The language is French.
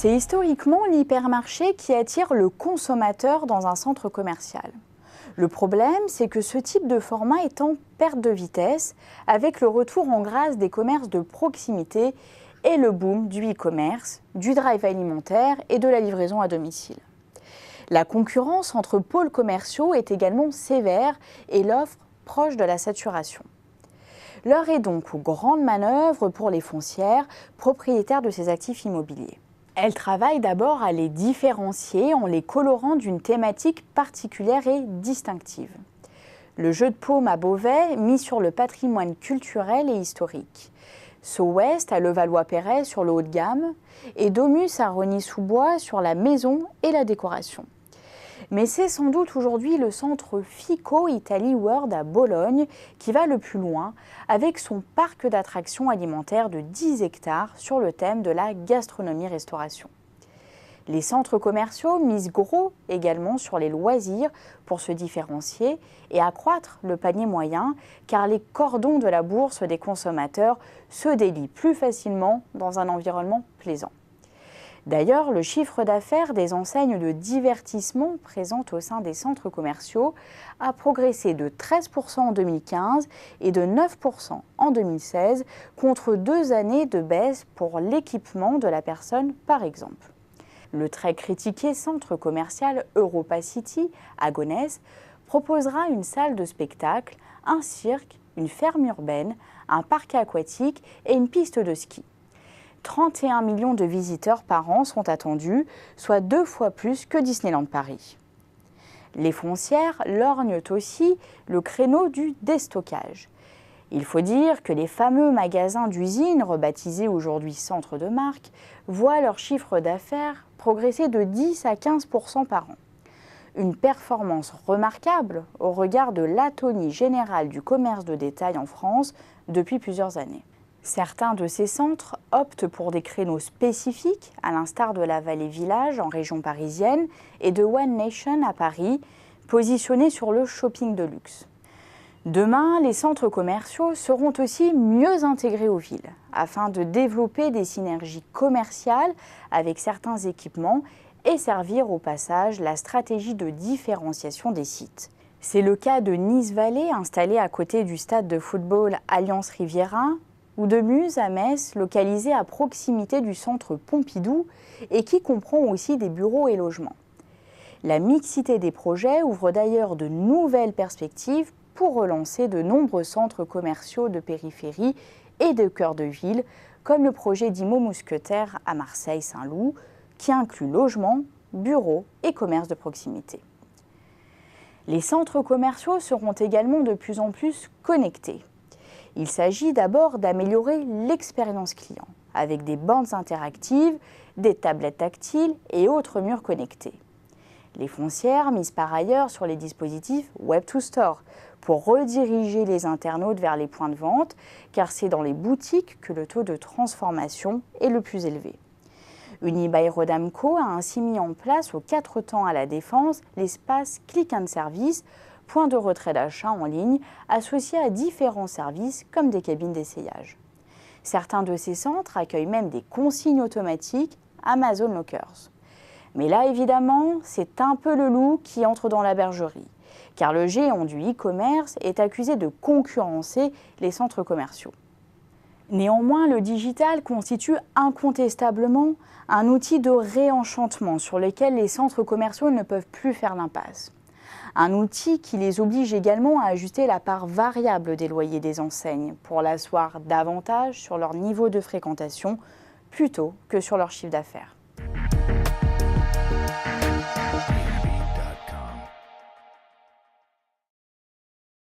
C'est historiquement l'hypermarché qui attire le consommateur dans un centre commercial. Le problème, c'est que ce type de format est en perte de vitesse avec le retour en grâce des commerces de proximité et le boom du e-commerce, du drive alimentaire et de la livraison à domicile. La concurrence entre pôles commerciaux est également sévère et l'offre proche de la saturation. L'heure est donc aux grandes manœuvres pour les foncières, propriétaires de ces actifs immobiliers. Elles travaillent d'abord à les différencier en les colorant d'une thématique particulière et distinctive. Le jeu de paume à Beauvais mis sur le patrimoine culturel et historique. So West à Levallois-Perret sur le haut de gamme et Domus à Rosny-sous-Bois sur la maison et la décoration. Mais c'est sans doute aujourd'hui le centre Fico Italy World à Bologne qui va le plus loin avec son parc d'attractions alimentaires de 10 hectares sur le thème de la gastronomie-restauration. Les centres commerciaux misent gros également sur les loisirs pour se différencier et accroître le panier moyen car les cordons de la bourse des consommateurs se délient plus facilement dans un environnement plaisant. D'ailleurs, le chiffre d'affaires des enseignes de divertissement présentes au sein des centres commerciaux a progressé de 13% en 2015 et de 9% en 2016, contre 2 années de baisse pour l'équipement de la personne par exemple. Le très critiqué centre commercial Europa City à Gonesse proposera une salle de spectacle, un cirque, une ferme urbaine, un parc aquatique et une piste de ski. 31 millions de visiteurs par an sont attendus, soit 2 fois plus que Disneyland Paris. Les foncières lorgnent aussi le créneau du déstockage. Il faut dire que les fameux magasins d'usine, rebaptisés aujourd'hui centres de marque, voient leur chiffre d'affaires progresser de 10 à 15% par an. Une performance remarquable au regard de l'atonie générale du commerce de détail en France depuis plusieurs années. Certains de ces centres optent pour des créneaux spécifiques, à l'instar de la Vallée Village en région parisienne et de One Nation à Paris, positionnés sur le shopping de luxe. Demain, les centres commerciaux seront aussi mieux intégrés aux villes, afin de développer des synergies commerciales avec certains équipements et servir au passage la stratégie de différenciation des sites. C'est le cas de Nice Vallée, installé à côté du stade de football Alliance Riviera, ou de Muse à Metz, localisé à proximité du centre Pompidou et qui comprend aussi des bureaux et logements. La mixité des projets ouvre d'ailleurs de nouvelles perspectives pour relancer de nombreux centres commerciaux de périphérie et de cœur de ville, comme le projet d'Imo Mousquetaire à Marseille-Saint-Loup, qui inclut logements, bureaux et commerces de proximité. Les centres commerciaux seront également de plus en plus connectés. Il s'agit d'abord d'améliorer l'expérience client, avec des bornes interactives, des tablettes tactiles et autres murs connectés. Les foncières misent par ailleurs sur les dispositifs Web2Store pour rediriger les internautes vers les points de vente, car c'est dans les boutiques que le taux de transformation est le plus élevé. Unibail-Rodamco a ainsi mis en place aux 4 temps à la Défense l'espace Click and Service, point de retrait d'achat en ligne associé à différents services comme des cabines d'essayage. Certains de ces centres accueillent même des consignes automatiques Amazon Lockers. Mais là, évidemment, c'est un peu le loup qui entre dans la bergerie, car le géant du e-commerce est accusé de concurrencer les centres commerciaux. Néanmoins, le digital constitue incontestablement un outil de réenchantement sur lequel les centres commerciaux ne peuvent plus faire l'impasse. Un outil qui les oblige également à ajuster la part variable des loyers des enseignes pour l'asseoir davantage sur leur niveau de fréquentation plutôt que sur leur chiffre d'affaires.